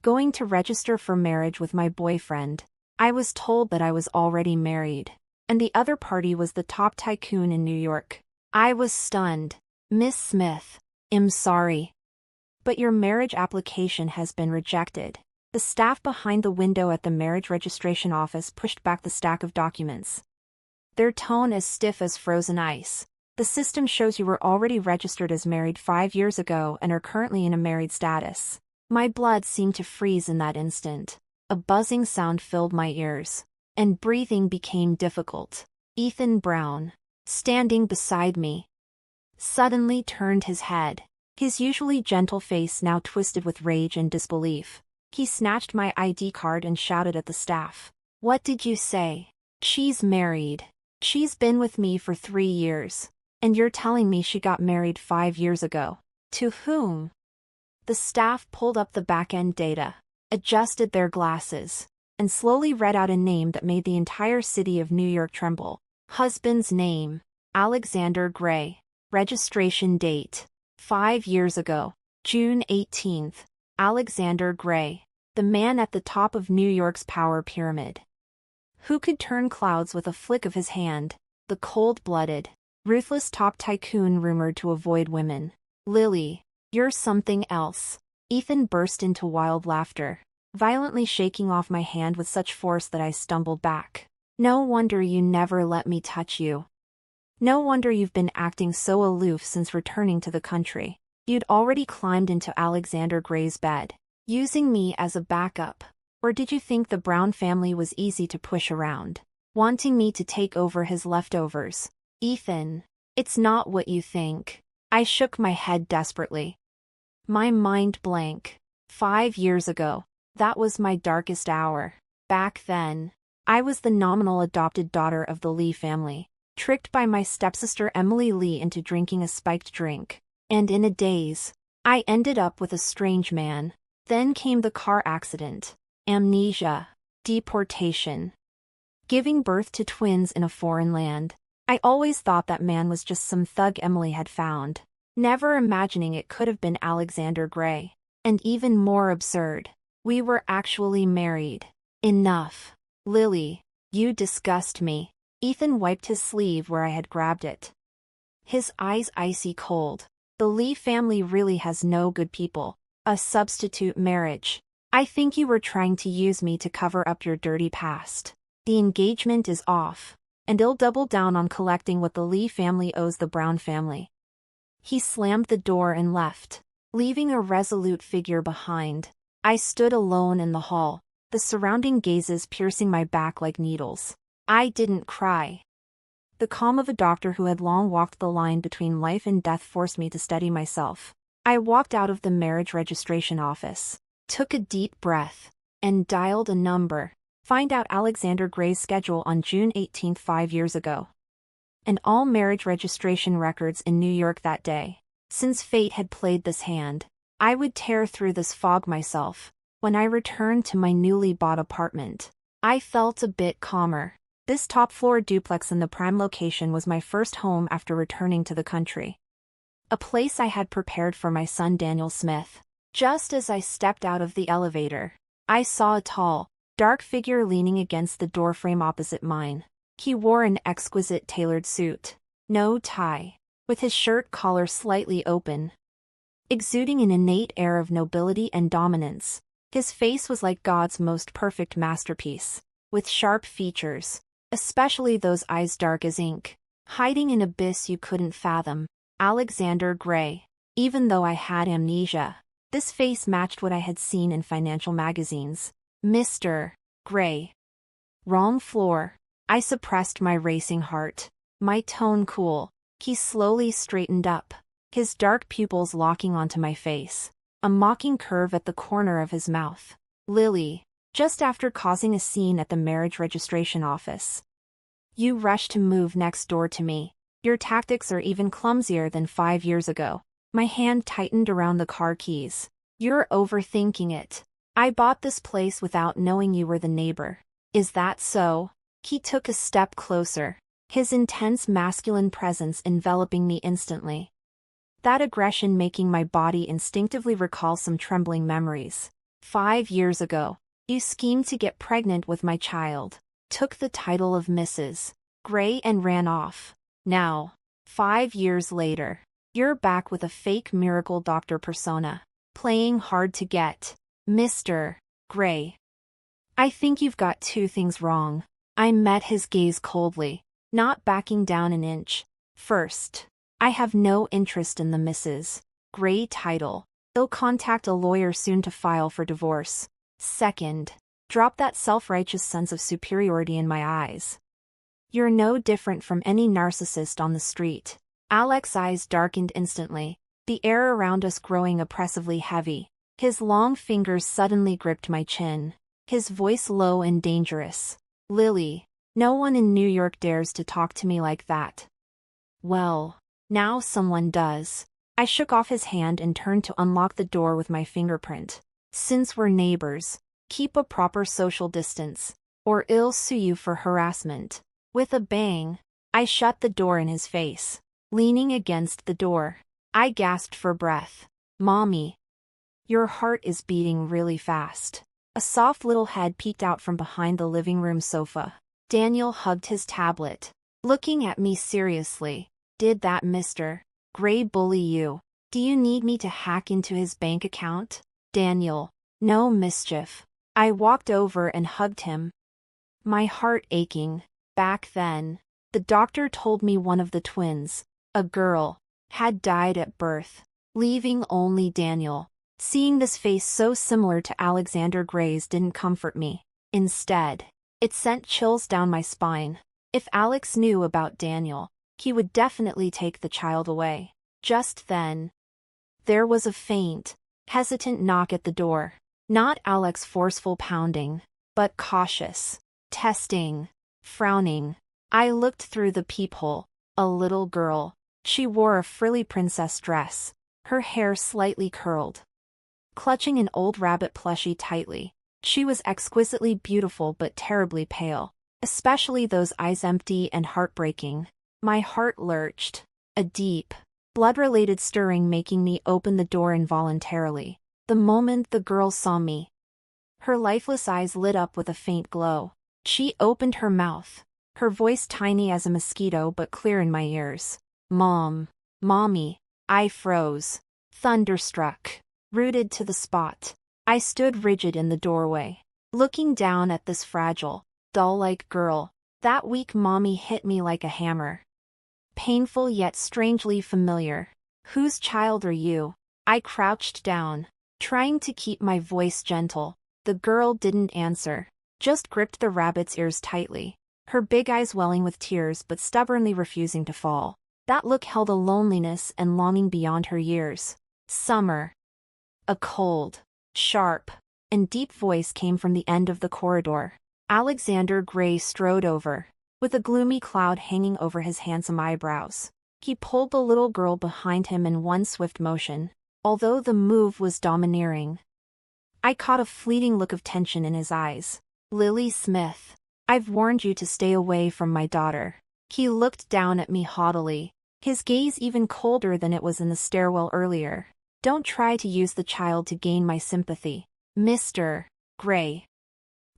Going to register for marriage with my boyfriend. I was told that I was already married. And the other party was the top tycoon in New York. I was stunned. Miss Smith, I'm sorry, but your marriage application has been rejected. The staff behind the window at the marriage registration office pushed back the stack of documents. Their tone as stiff as frozen ice. The system shows you were already registered as married 5 years ago and are currently in a married status. My blood seemed to freeze in that instant. A buzzing sound filled my ears, and breathing became difficult. Ethan Brown, standing beside me, suddenly turned his head, his usually gentle face now twisted with rage and disbelief. He snatched my ID card and shouted at the staff. "What did you say? She's married. She's been with me for 3 years. And you're telling me she got married 5 years ago. To whom?" The staff pulled up the backend data, adjusted their glasses, and slowly read out a name that made the entire city of New York tremble. Husband's name, Alexander Gray. Registration date, 5 years ago, June 18th. Alexander Gray, the man at the top of New York's power pyramid. Who could turn clouds with a flick of his hand? The cold-blooded, ruthless top tycoon rumored to avoid women. Lily, you're something else. Ethan burst into wild laughter, violently shaking off my hand with such force that I stumbled back. No wonder you never let me touch you. No wonder you've been acting so aloof since returning to the country. You'd already climbed into Alexander Gray's bed, using me as a backup. Or did you think the Brown family was easy to push around, wanting me to take over his leftovers? Ethan, it's not what you think. I shook my head desperately. My mind blank. 5 years ago, that was my darkest hour. Back then, I was the nominal adopted daughter of the Lee family, tricked by my stepsister Emily Lee into drinking a spiked drink. And in a daze, I ended up with a strange man. Then came the car accident, amnesia, deportation, giving birth to twins in a foreign land. I always thought that man was just some thug Emily had found, never imagining it could have been Alexander Gray. And even more absurd, we were actually married. Enough. Lily, you disgust me. Ethan wiped his sleeve where I had grabbed it, his eyes icy cold. The Lee family really has no good people. A substitute marriage. I think you were trying to use me to cover up your dirty past. The engagement is off, and I'll double down on collecting what the Lee family owes the Brown family. He slammed the door and left, leaving a resolute figure behind. I stood alone in the hall, the surrounding gazes piercing my back like needles. I didn't cry. The calm of a doctor who had long walked the line between life and death forced me to steady myself. I walked out of the marriage registration office, took a deep breath, and dialed a number. Find out Alexander Gray's schedule on June 18th 5 years ago. And all marriage registration records in New York that day. Since fate had played this hand, I would tear through this fog myself. When I returned to my newly bought apartment, I felt a bit calmer. This top-floor duplex in the prime location was my first home after returning to the country. A place I had prepared for my son Daniel Smith. Just as I stepped out of the elevator, I saw a tall, dark figure leaning against the doorframe opposite mine. He wore an exquisite tailored suit, no tie, with his shirt collar slightly open, exuding an innate air of nobility and dominance. His face was like God's most perfect masterpiece, with sharp features, especially those eyes dark as ink, hiding an abyss you couldn't fathom. Alexander Gray. Even though I had amnesia, this face matched what I had seen in financial magazines. Mr. Gray. Wrong floor. I suppressed my racing heart, my tone cool. He slowly straightened up, his dark pupils locking onto my face, a mocking curve at the corner of his mouth. Lily. Just after causing a scene at the marriage registration office, you rushed to move next door to me. Your tactics are even clumsier than 5 years ago. My hand tightened around the car keys. You're overthinking it. I bought this place without knowing you were the neighbor. Is that so? He took a step closer, his intense masculine presence enveloping me instantly. That aggression making my body instinctively recall some trembling memories. 5 years ago, you schemed to get pregnant with my child, took the title of Mrs. Gray and ran off. Now, 5 years later, you're back with a fake miracle doctor persona, playing hard to get. Mr. Gray. I think you've got two things wrong. I met his gaze coldly, not backing down an inch. First, I have no interest in the Mrs. Gray title. They'll contact a lawyer soon to file for divorce. Second, drop that self-righteous sense of superiority in my eyes. You're no different from any narcissist on the street. Alex's eyes darkened instantly, the air around us growing oppressively heavy. His long fingers suddenly gripped my chin, his voice low and dangerous. Lily, no one in New York dares to talk to me like that. Well, now someone does. I shook off his hand and turned to unlock the door with my fingerprint. Since we're neighbors, keep a proper social distance, or I'll sue you for harassment. With a bang, I shut the door in his face. Leaning against the door, I gasped for breath. Mommy. Your heart is beating really fast. A soft little head peeked out from behind the living room sofa. Daniel hugged his tablet, looking at me seriously. Did that Mr. Gray bully you? Do you need me to hack into his bank account? Daniel. No mischief. I walked over and hugged him. My heart aching. Back then, the doctor told me one of the twins, a girl, had died at birth, leaving only Daniel. Seeing this face so similar to Alexander Gray's didn't comfort me. Instead, it sent chills down my spine. If Alex knew about Daniel, he would definitely take the child away. Just then, there was a faint, hesitant knock at the door. Not Alex's forceful pounding, but cautious, testing, frowning. I looked through the peephole. A little girl. She wore a frilly princess dress, her hair slightly curled. Clutching an old rabbit plushie tightly, she was exquisitely beautiful but terribly pale, especially those eyes empty and heartbreaking. My heart lurched, a deep, blood-related stirring making me open the door involuntarily. The moment the girl saw me, her lifeless eyes lit up with a faint glow. She opened her mouth, her voice tiny as a mosquito but clear in my ears. Mom. Mommy. I froze. Thunderstruck. Rooted to the spot. I stood rigid in the doorway, looking down at this fragile, doll-like girl. That weak mommy hit me like a hammer. Painful yet strangely familiar. Whose child are you? I crouched down, trying to keep my voice gentle. The girl didn't answer, just gripped the rabbit's ears tightly, her big eyes welling with tears but stubbornly refusing to fall. That look held a loneliness and longing beyond her years. Summer. A cold, sharp, and deep voice came from the end of the corridor. Alexander Gray strode over, with a gloomy cloud hanging over his handsome eyebrows. He pulled the little girl behind him in one swift motion, although the move was domineering. I caught a fleeting look of tension in his eyes. Lily Smith, I've warned you to stay away from my daughter. He looked down at me haughtily, his gaze even colder than it was in the stairwell earlier. Don't try to use the child to gain my sympathy, Mr. Gray.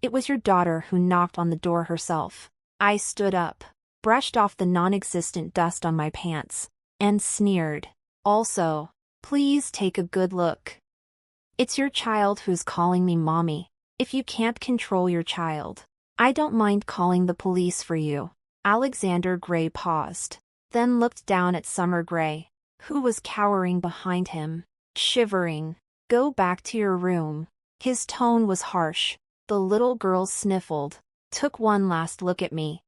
It was your daughter who knocked on the door herself. I stood up, brushed off the non-existent dust on my pants, and sneered. Also, please take a good look. It's your child who's calling me mommy. If you can't control your child, I don't mind calling the police for you. Alexander Gray paused, then looked down at Summer Gray, who was cowering behind him, shivering. Go back to your room. His tone was harsh. The little girl sniffled, took one last look at me,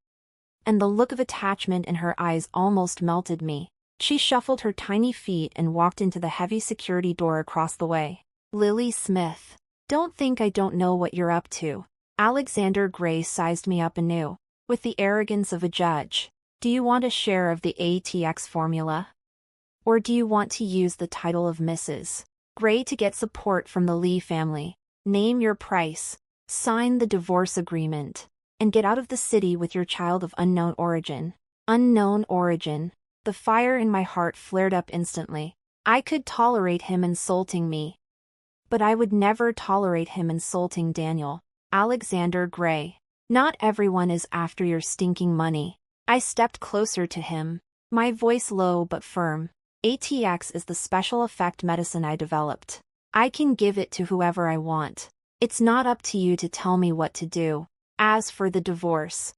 and the look of attachment in her eyes almost melted me. She shuffled her tiny feet and walked into the heavy security door across the way. Lily Smith, don't think I don't know what you're up to. Alexander Gray sized me up anew, with the arrogance of a judge. Do you want a share of the ATX formula? Or do you want to use the title of Mrs. Gray to get support from the Lee family? Name your price, sign the divorce agreement, and get out of the city with your child of unknown origin. Unknown origin. The fire in my heart flared up instantly. I could tolerate him insulting me. But I would never tolerate him insulting Daniel. Alexander Gray. Not everyone is after your stinking money. I stepped closer to him, my voice low but firm. ATX is the special effect medicine I developed. I can give it to whoever I want. It's not up to you to tell me what to do. As for the divorce,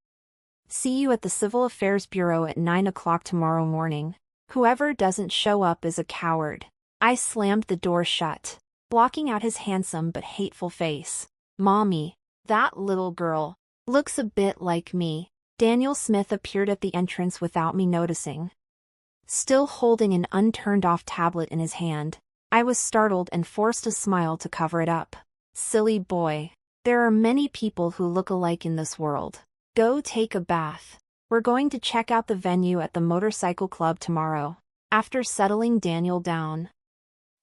see you at the Civil Affairs Bureau at 9 o'clock tomorrow morning. Whoever doesn't show up is a coward. I slammed the door shut, blocking out his handsome but hateful face. Mommy, that little girl looks a bit like me. Daniel Smith appeared at the entrance without me noticing, still holding an unturned-off tablet in his hand. I was startled and forced a smile to cover it up. Silly boy. There are many people who look alike in this world. Go take a bath. We're going to check out the venue at the motorcycle club tomorrow. After settling Daniel down,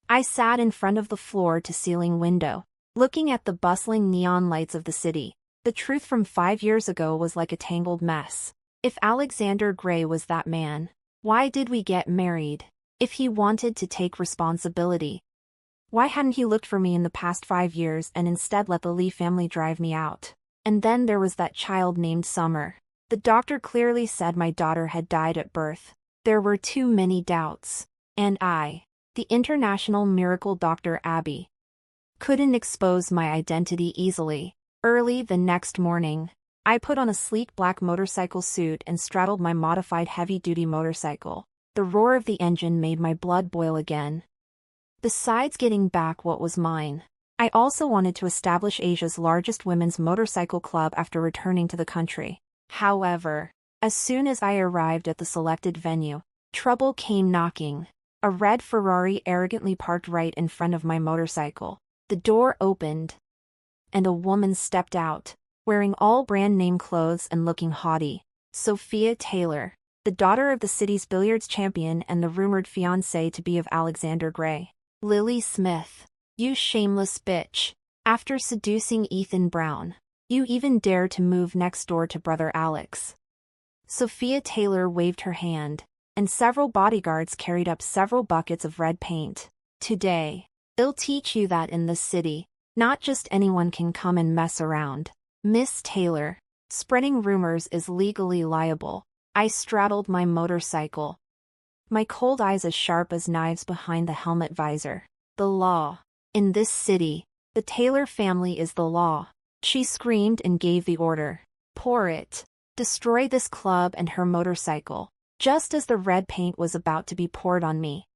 I sat in front of the floor-to-ceiling window, looking at the bustling neon lights of the city. The truth from 5 years ago was like a tangled mess. If Alexander Gray was that man, why did we get married? If he wanted to take responsibility, why hadn't he looked for me in the past 5 years and instead let the Lee family drive me out? And then there was that child named Summer. The doctor clearly said my daughter had died at birth. There were too many doubts. And I, the international miracle Dr. Abby, couldn't expose my identity easily. Early the next morning, I put on a sleek black motorcycle suit and straddled my modified heavy-duty motorcycle. The roar of the engine made my blood boil again. Besides getting back what was mine, I also wanted to establish Asia's largest women's motorcycle club after returning to the country. However, as soon as I arrived at the selected venue, trouble came knocking. A red Ferrari arrogantly parked right in front of my motorcycle. The door opened, and a woman stepped out, wearing all brand-name clothes and looking haughty. Sophia Taylor, the daughter of the city's billiards champion and the rumored fiancée-to-be of Alexander Gray. Lily Smith. You shameless bitch. After seducing Ethan Brown, you even dare to move next door to brother Alex. Sophia Taylor waved her hand, and several bodyguards carried up several buckets of red paint. Today, they'll teach you that in this city, not just anyone can come and mess around. Miss Taylor, spreading rumors is legally liable. I straddled my motorcycle, my cold eyes as sharp as knives behind the helmet visor. The law. In this city, the Taylor family is the law. She screamed and gave the order. Pour it. Destroy this club and her motorcycle. Just as the red paint was about to be poured on me,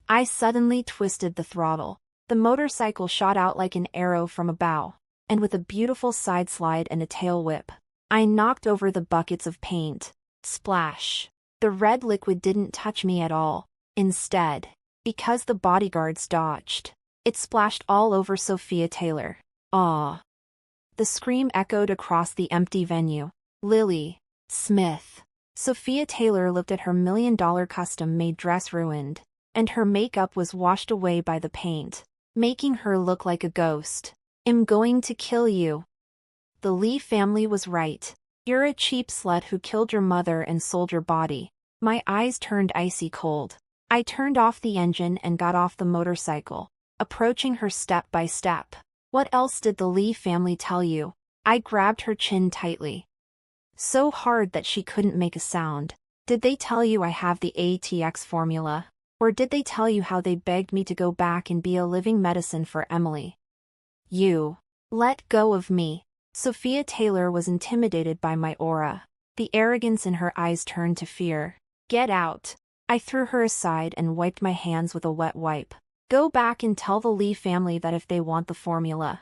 I suddenly twisted the throttle. The motorcycle shot out like an arrow from a bow, and with a beautiful side slide and a tail whip, I knocked over the buckets of paint. Splash. The red liquid didn't touch me at all. Instead, because the bodyguards dodged, it splashed all over Sophia Taylor. Ah! The scream echoed across the empty venue. Lily Smith. Sophia Taylor looked at her $1 million custom-made dress ruined, and her makeup was washed away by the paint, making her look like a ghost. I'm going to kill you. The Lee family was right. You're a cheap slut who killed your mother and sold your body. My eyes turned icy cold. I turned off the engine and got off the motorcycle, approaching her step by step. What else did the Lee family tell you? I grabbed her chin tightly, so hard that she couldn't make a sound. Did they tell you I have the ATX formula? Or did they tell you how they begged me to go back and be a living medicine for Emily? You. Let go of me. Sophia Taylor was intimidated by my aura. The arrogance in her eyes turned to fear. Get out. I threw her aside and wiped my hands with a wet wipe. Go back and tell the Lee family that if they want the formula,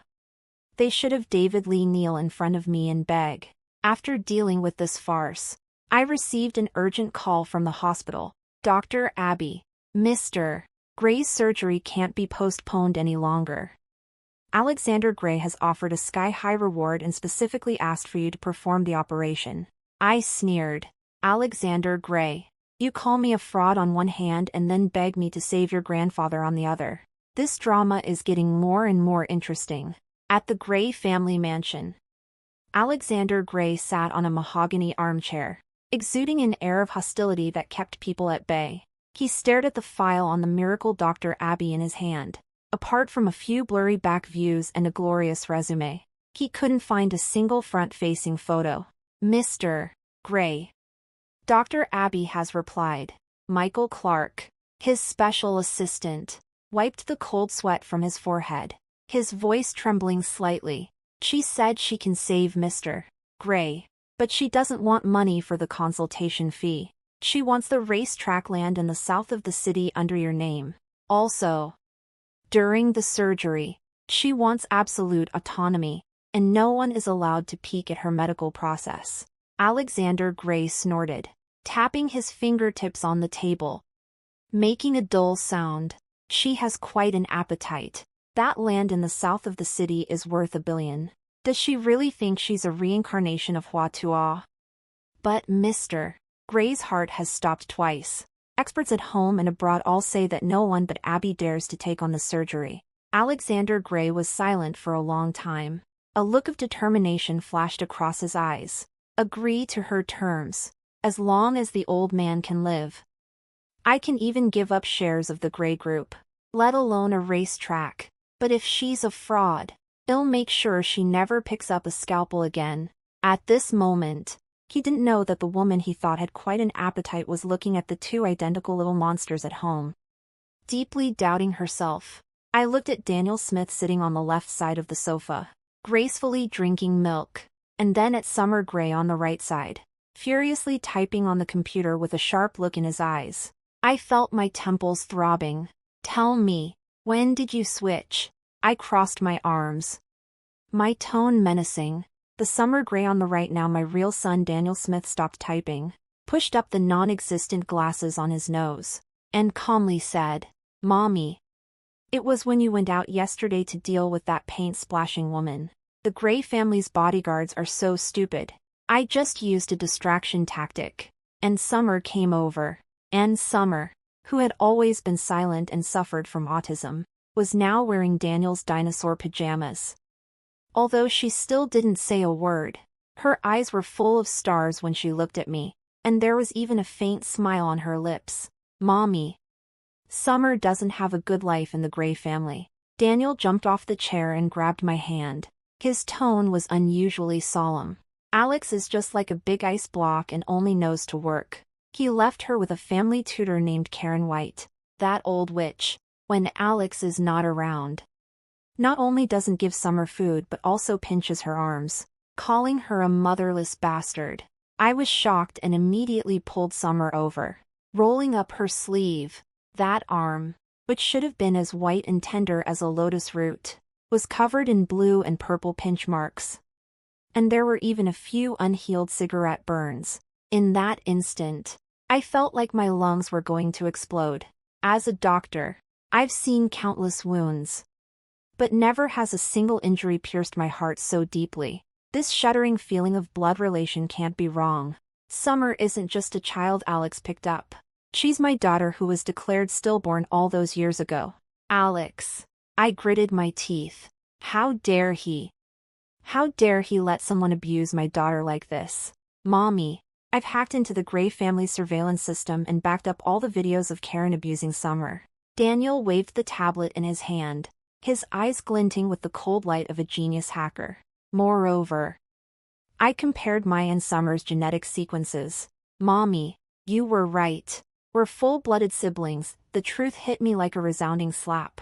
they should have David Lee kneel in front of me and beg. After dealing with this farce, I received an urgent call from the hospital. Dr. Abby. Mr. Gray's surgery can't be postponed any longer. Alexander Gray has offered a sky-high reward and specifically asked for you to perform the operation. I sneered. Alexander Gray. You call me a fraud on one hand and then beg me to save your grandfather on the other. This drama is getting more and more interesting. At the Gray family mansion, Alexander Gray sat on a mahogany armchair, exuding an air of hostility that kept people at bay. He stared at the file on the miracle Dr. Abby in his hand. Apart from a few blurry back views and a glorious resume, he couldn't find a single front-facing photo. Mr. Gray. Dr. Abby has replied. Michael Clark, his special assistant, wiped the cold sweat from his forehead, his voice trembling slightly. She said she can save Mr. Gray, but she doesn't want money for the consultation fee. She wants the racetrack land in the south of the city under your name. Also, during the surgery, she wants absolute autonomy, and no one is allowed to peek at her medical process. Alexander Gray snorted, tapping his fingertips on the table, making a dull sound. She has quite an appetite. That land in the south of the city is worth $1 billion. Does she really think she's a reincarnation of Hua Tuo? But Mr. Gray's heart has stopped twice. Experts at home and abroad all say that no one but Abby dares to take on the surgery. Alexander Gray was silent for a long time. A look of determination flashed across his eyes. Agree to her terms, as long as the old man can live. I can even give up shares of the Gray Group, let alone a racetrack. But if she's a fraud, I'll make sure she never picks up a scalpel again. At this moment, he didn't know that the woman he thought had quite an appetite was looking at the two identical little monsters at home. Deeply doubting herself, I looked at Daniel Smith sitting on the left side of the sofa, gracefully drinking milk, and then at Summer Gray on the right side, furiously typing on the computer with a sharp look in his eyes. I felt my temples throbbing. Tell me, when did you switch? I crossed my arms, my tone menacing. The Summer Gray on the right, now my real son. Daniel Smith stopped typing, pushed up the non-existent glasses on his nose, and calmly said, Mommy. It was when you went out yesterday to deal with that paint-splashing woman. The Gray family's bodyguards are so stupid. I just used a distraction tactic. And Summer came over. And Summer, who had always been silent and suffered from autism, was now wearing Daniel's dinosaur pajamas. Although she still didn't say a word, her eyes were full of stars when she looked at me, and there was even a faint smile on her lips. Mommy. Summer doesn't have a good life in the Gray family. Daniel jumped off the chair and grabbed my hand. His tone was unusually solemn. Alex is just like a big ice block and only knows to work. He left her with a family tutor named Karen White, that old witch, when Alex is not around. Not only doesn't give Summer food but also pinches her arms, calling her a motherless bastard. I was shocked and immediately pulled Summer over, rolling up her sleeve. That arm, which should have been as white and tender as a lotus root, was covered in blue and purple pinch marks. And there were even a few unhealed cigarette burns. In that instant, I felt like my lungs were going to explode. As a doctor, I've seen countless wounds, but never has a single injury pierced my heart so deeply. This shuddering feeling of blood relation can't be wrong. Summer isn't just a child Alex picked up. She's my daughter who was declared stillborn all those years ago. Alex. I gritted my teeth. How dare he? How dare he let someone abuse my daughter like this? Mommy. I've hacked into the Gray family surveillance system and backed up all the videos of Karen abusing Summer. Daniel waved the tablet in his hand, his eyes glinting with the cold light of a genius hacker. Moreover, I compared my and Summer's genetic sequences. Mommy, you were right. We're full-blooded siblings. The truth hit me like a resounding slap,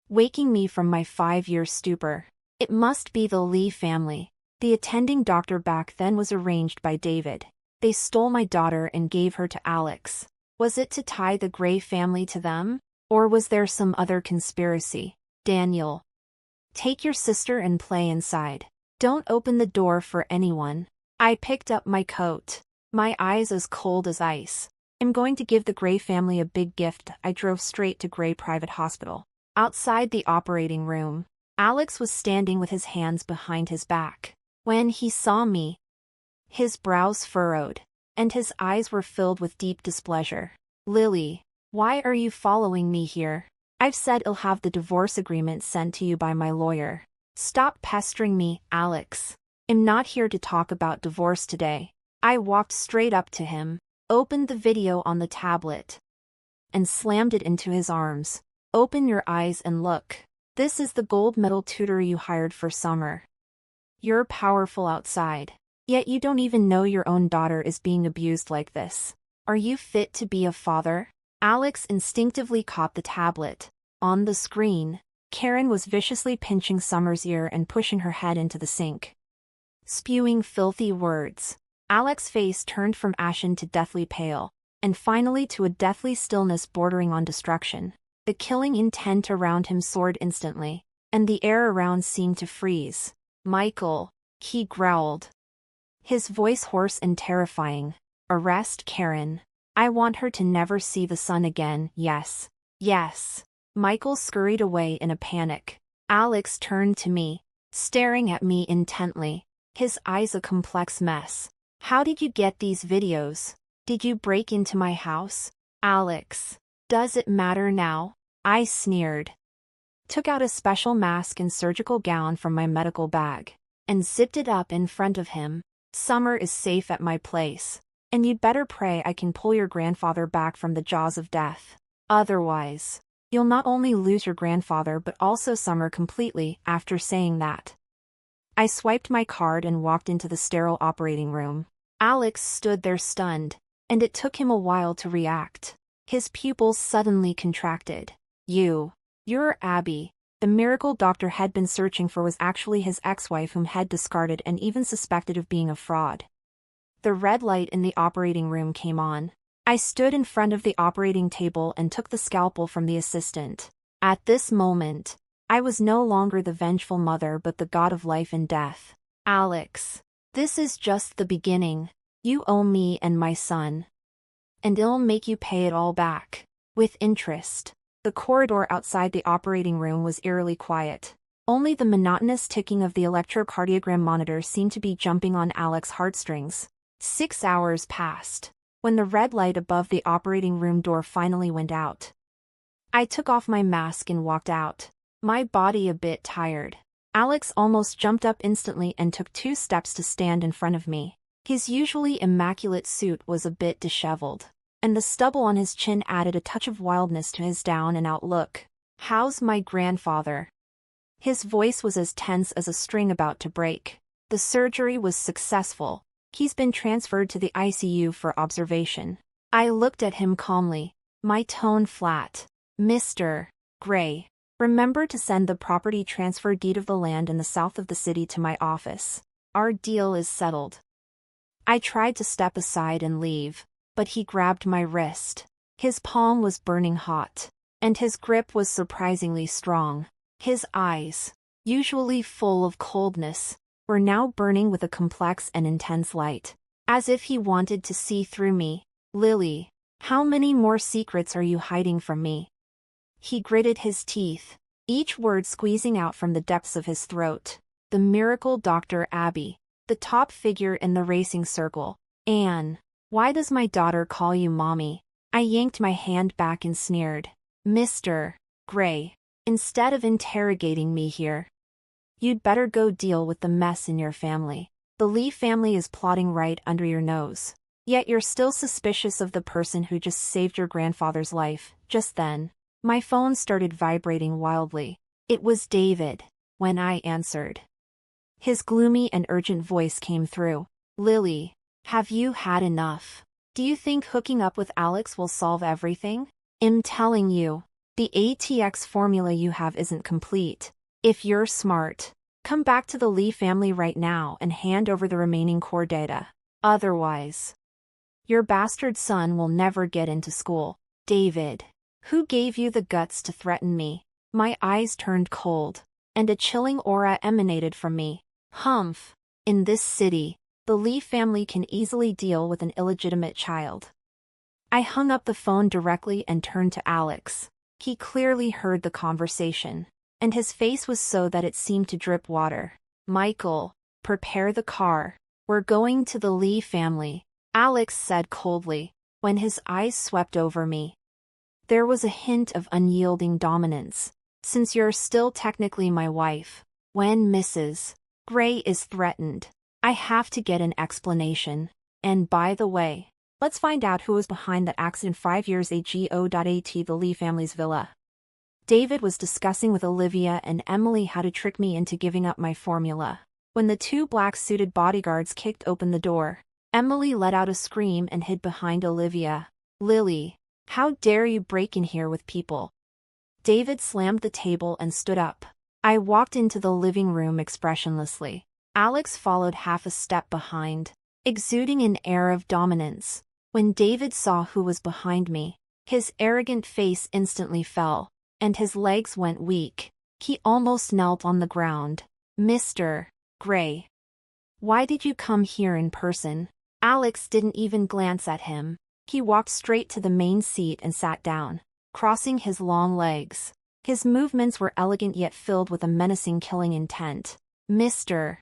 waking me from my 5-year stupor. It must be the Lee family. The attending doctor back then was arranged by David. They stole my daughter and gave her to Alex. Was it to tie the Gray family to them? Or was there some other conspiracy? Daniel. Take your sister and play inside. Don't open the door for anyone. I picked up my coat, my eyes as cold as ice. I'm going to give the Gray family a big gift. I drove straight to Gray Private Hospital. Outside the operating room, Alex was standing with his hands behind his back. When he saw me, his brows furrowed, and his eyes were filled with deep displeasure. Lily, why are you following me here? I've said I'll have the divorce agreement sent to you by my lawyer. Stop pestering me, Alex. I'm not here to talk about divorce today. I walked straight up to him, opened the video on the tablet, and slammed it into his arms. Open your eyes and look. This is the gold medal tutor you hired for summer. You're powerful outside. Yet you don't even know your own daughter is being abused like this. Are you fit to be a father? Alex instinctively caught the tablet. On the screen, Karen was viciously pinching Summer's ear and pushing her head into the sink. Spewing filthy words. Alex's face turned from ashen to deathly pale, and finally to a deathly stillness bordering on destruction. The killing intent around him soared instantly, and the air around seemed to freeze. Michael, he growled. His voice hoarse and terrifying. Arrest Karen. I want her to never see the sun again, yes. Yes. Michael scurried away in a panic. Alex turned to me, staring at me intently, his eyes a complex mess. How did you get these videos? Did you break into my house? Alex. Does it matter now? I sneered. Took out a special mask and surgical gown from my medical bag, and zipped it up in front of him. Summer is safe at my place, and you'd better pray I can pull your grandfather back from the jaws of death. Otherwise, you'll not only lose your grandfather but also Summer completely. After saying that, I swiped my card and walked into the sterile operating room. Alex stood there stunned, and it took him a while to react. His pupils suddenly contracted. You're Abby. The miracle doctor had been searching for was actually his ex-wife, whom had discarded and even suspected of being a fraud. The red light in the operating room came on. I stood in front of the operating table and took the scalpel from the assistant. At this moment, I was no longer the vengeful mother but the god of life and death. Alex, this is just the beginning. You owe me and my son. And it'll make you pay it all back. With interest. The corridor outside the operating room was eerily quiet. Only the monotonous ticking of the electrocardiogram monitor seemed to be jumping on Alex's heartstrings. 6 hours passed, when the red light above the operating room door finally went out. I took off my mask and walked out, my body a bit tired. Alex almost jumped up instantly and took 2 steps to stand in front of me. His usually immaculate suit was a bit disheveled, and the stubble on his chin added a touch of wildness to his down-and-out look. How's my grandfather? His voice was as tense as a string about to break. The surgery was successful. He's been transferred to the ICU for observation. I looked at him calmly, my tone flat. Mr. Gray, remember to send the property transfer deed of the land in the south of the city to my office. Our deal is settled. I tried to step aside and leave, but he grabbed my wrist. His palm was burning hot, and his grip was surprisingly strong. His eyes, usually full of coldness, were now burning with a complex and intense light, as if he wanted to see through me. Lily, how many more secrets are you hiding from me? He gritted his teeth, each word squeezing out from the depths of his throat. The miracle Dr. Abby, the top figure in the racing circle. Anne, why does my daughter call you mommy? I yanked my hand back and sneered. Mr. Gray, instead of interrogating me here, you'd better go deal with the mess in your family. The Lee family is plotting right under your nose. Yet you're still suspicious of the person who just saved your grandfather's life. Just then, my phone started vibrating wildly. It was David. When I answered, his gloomy and urgent voice came through. Lily, have you had enough? Do you think hooking up with Alex will solve everything? I'm telling you, the ATX formula you have isn't complete. If you're smart, come back to the Lee family right now and hand over the remaining core data. Otherwise, your bastard son will never get into school. David, who gave you the guts to threaten me? My eyes turned cold, and a chilling aura emanated from me. Humph. In this city, the Lee family can easily deal with an illegitimate child. I hung up the phone directly and turned to Alex. He clearly heard the conversation, and his face was so that it seemed to drip water. Michael, prepare the car. We're going to the Lee family, Alex said coldly, when his eyes swept over me. There was a hint of unyielding dominance. Since you're still technically my wife, when Mrs. Gray is threatened, I have to get an explanation. And by the way, let's find out who was behind that accident 5 years ago. At the Lee family's villa. David was discussing with Olivia and Emily how to trick me into giving up my formula. When the two black-suited bodyguards kicked open the door, Emily let out a scream and hid behind Olivia. "Lily, how dare you break in here with people?" David slammed the table and stood up. I walked into the living room expressionlessly. Alex followed half a step behind, exuding an air of dominance. When David saw who was behind me, his arrogant face instantly fell, and his legs went weak. He almost knelt on the ground. "Mr. Gray, why did you come here in person?" Alex didn't even glance at him. He walked straight to the main seat and sat down, crossing his long legs. His movements were elegant yet filled with a menacing killing intent. "Mr.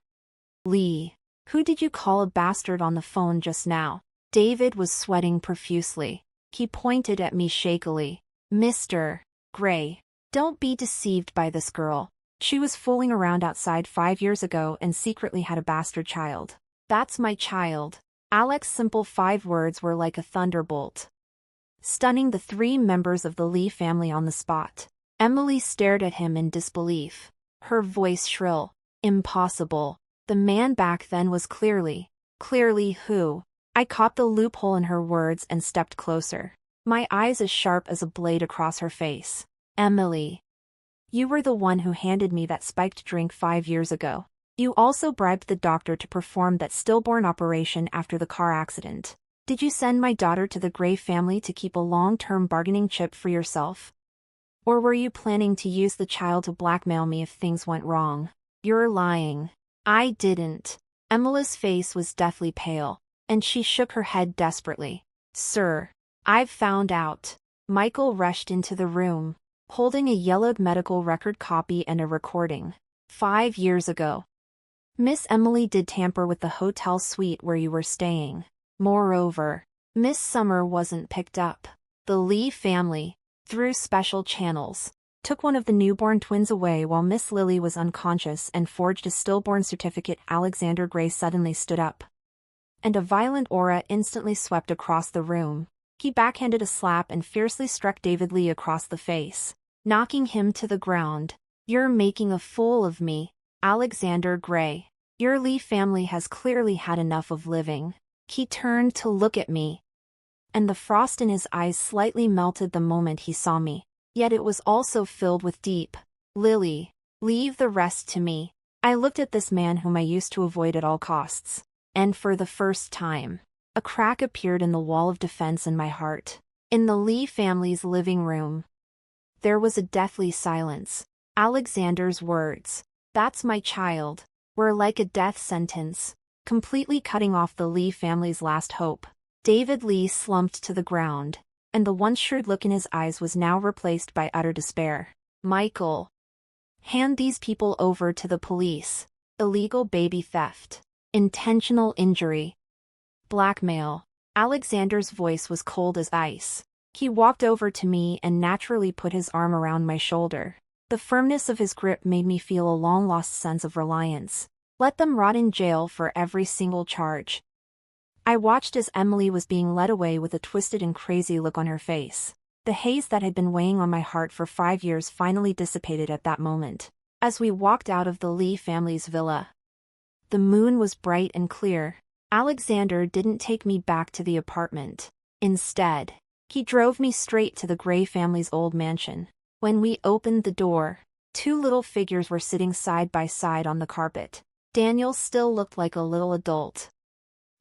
Lee, who did you call a bastard on the phone just now?" David was sweating profusely. He pointed at me shakily. "Mr. Gray, don't be deceived by this girl. She was fooling around outside 5 years ago and secretly had a bastard child. That's my child." Alex's simple 5 words were like a thunderbolt, stunning the 3 members of the Lee family on the spot. Emily stared at him in disbelief, her voice shrill. "Impossible. The man back then was clearly who?" I caught the loophole in her words and stepped closer, my eyes as sharp as a blade across her face. "Emily, you were the one who handed me that spiked drink 5 years ago. You also bribed the doctor to perform that stillborn operation after the car accident. Did you send my daughter to the Gray family to keep a long-term bargaining chip for yourself? Or were you planning to use the child to blackmail me if things went wrong?" "You're lying." "I didn't." Emily's face was deathly pale, and she shook her head desperately. "Sir, I've found out." Michael rushed into the room, holding a yellowed medical record copy and a recording. "5 years ago, Miss Emily did tamper with the hotel suite where you were staying. Moreover, Miss Summer wasn't picked up. The Lee family, through special channels, took one of the newborn twins away while Miss Lily was unconscious and forged a stillborn certificate." Alexander Gray suddenly stood up, and a violent aura instantly swept across the room. He backhanded a slap and fiercely struck David Lee across the face, knocking him to the ground. "You're making a fool of me, Alexander Gray. Your Lee family has clearly had enough of living." He turned to look at me, and the frost in his eyes slightly melted the moment he saw me. Yet it was also filled with deep. "Lily, leave the rest to me." I looked at this man whom I used to avoid at all costs, and for the first time, a crack appeared in the wall of defense in my heart. In the Lee family's living room, there was a deathly silence. Alexander's words, "That's my child," were like a death sentence, completely cutting off the Lee family's last hope. David Lee slumped to the ground, and the once shrewd look in his eyes was now replaced by utter despair. "Michael, hand these people over to the police. Illegal baby theft, intentional injury, blackmail." Alexander's voice was cold as ice. He walked over to me and naturally put his arm around my shoulder. The firmness of his grip made me feel a long-lost sense of reliance. "Let them rot in jail for every single charge." I watched as Emily was being led away with a twisted and crazy look on her face. The haze that had been weighing on my heart for 5 years finally dissipated at that moment. As we walked out of the Lee family's villa, the moon was bright and clear. Alexander didn't take me back to the apartment. Instead, he drove me straight to the Gray family's old mansion. When we opened the door, 2 little figures were sitting side by side on the carpet. Daniel still looked like a little adult,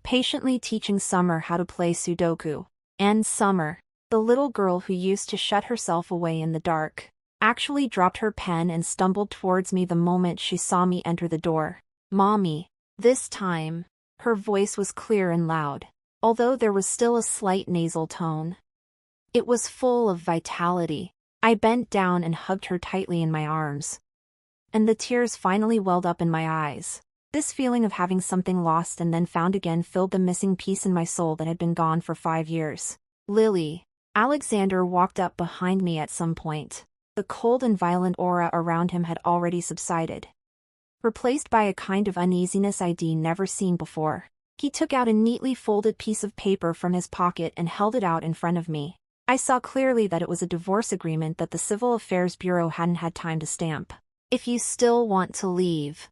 patiently teaching Summer how to play Sudoku. And Summer, the little girl who used to shut herself away in the dark, actually dropped her pen and stumbled towards me the moment she saw me enter the door. "Mommy." This time, her voice was clear and loud, although there was still a slight nasal tone. It was full of vitality. I bent down and hugged her tightly in my arms, and the tears finally welled up in my eyes. This feeling of having something lost and then found again filled the missing piece in my soul that had been gone for 5 years. "Lily." Alexander walked up behind me at some point. The cold and violent aura around him had already subsided, replaced by a kind of uneasiness I'd never seen before. He took out a neatly folded piece of paper from his pocket and held it out in front of me. I saw clearly that it was a divorce agreement that the Civil Affairs Bureau hadn't had time to stamp. If you still want to leave,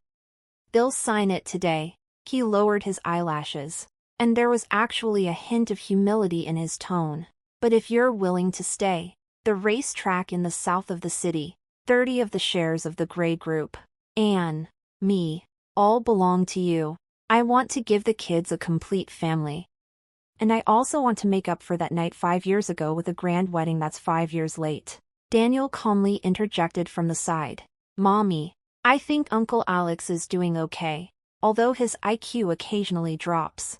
they'll sign it today. He lowered his eyelashes, and there was actually a hint of humility in his tone. But if you're willing to stay, the racetrack in the south of the city, 30 of the shares of the Gray Group, Anne, me, all belong to you. I want to give the kids a complete family. And I also want to make up for that night 5 years ago with a grand wedding that's 5 years late. Daniel calmly interjected from the side. Mommy, I think Uncle Alex is doing okay, although his IQ occasionally drops.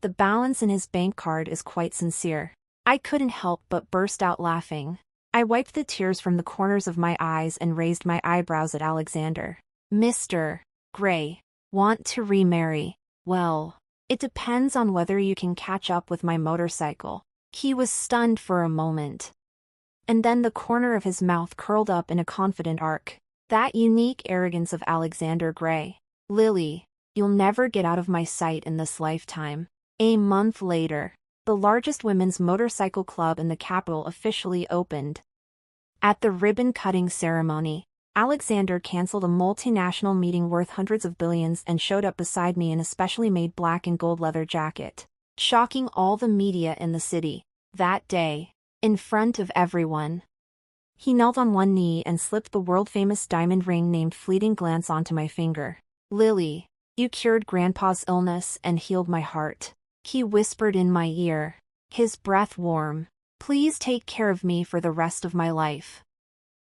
The balance in his bank card is quite sincere. I couldn't help but burst out laughing. I wiped the tears from the corners of my eyes and raised my eyebrows at Alexander. Mr. Gray, want to remarry? Well, it depends on whether you can catch up with my motorcycle. He was stunned for a moment. And then the corner of his mouth curled up in a confident arc. That unique arrogance of Alexander Gray. Lily, you'll never get out of my sight in this lifetime. A month later, the largest women's motorcycle club in the capital officially opened. At the ribbon-cutting ceremony, Alexander canceled a multinational meeting worth hundreds of billions and showed up beside me in a specially made black and gold leather jacket, shocking all the media in the city. That day, in front of everyone, he knelt on one knee and slipped the world-famous diamond ring named Fleeting Glance onto my finger. Lily, you cured Grandpa's illness and healed my heart. He whispered in my ear, his breath warm. Please take care of me for the rest of my life.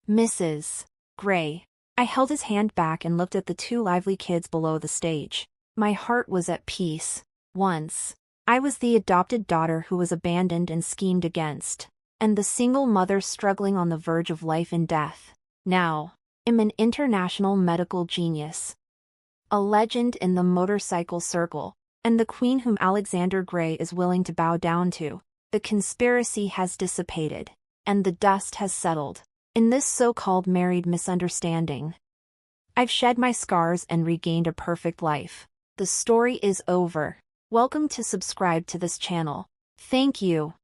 Mrs. Gray. I held his hand back and looked at the two lively kids below the stage. My heart was at peace. Once, I was the adopted daughter who was abandoned and schemed against, and the single mother struggling on the verge of life and death. Now, I'm an international medical genius, a legend in the motorcycle circle, and the queen whom Alexander Gray is willing to bow down to. The conspiracy has dissipated, and the dust has settled. In this so-called married misunderstanding, I've shed my scars and regained a perfect life. The story is over. Welcome to subscribe to this channel. Thank you.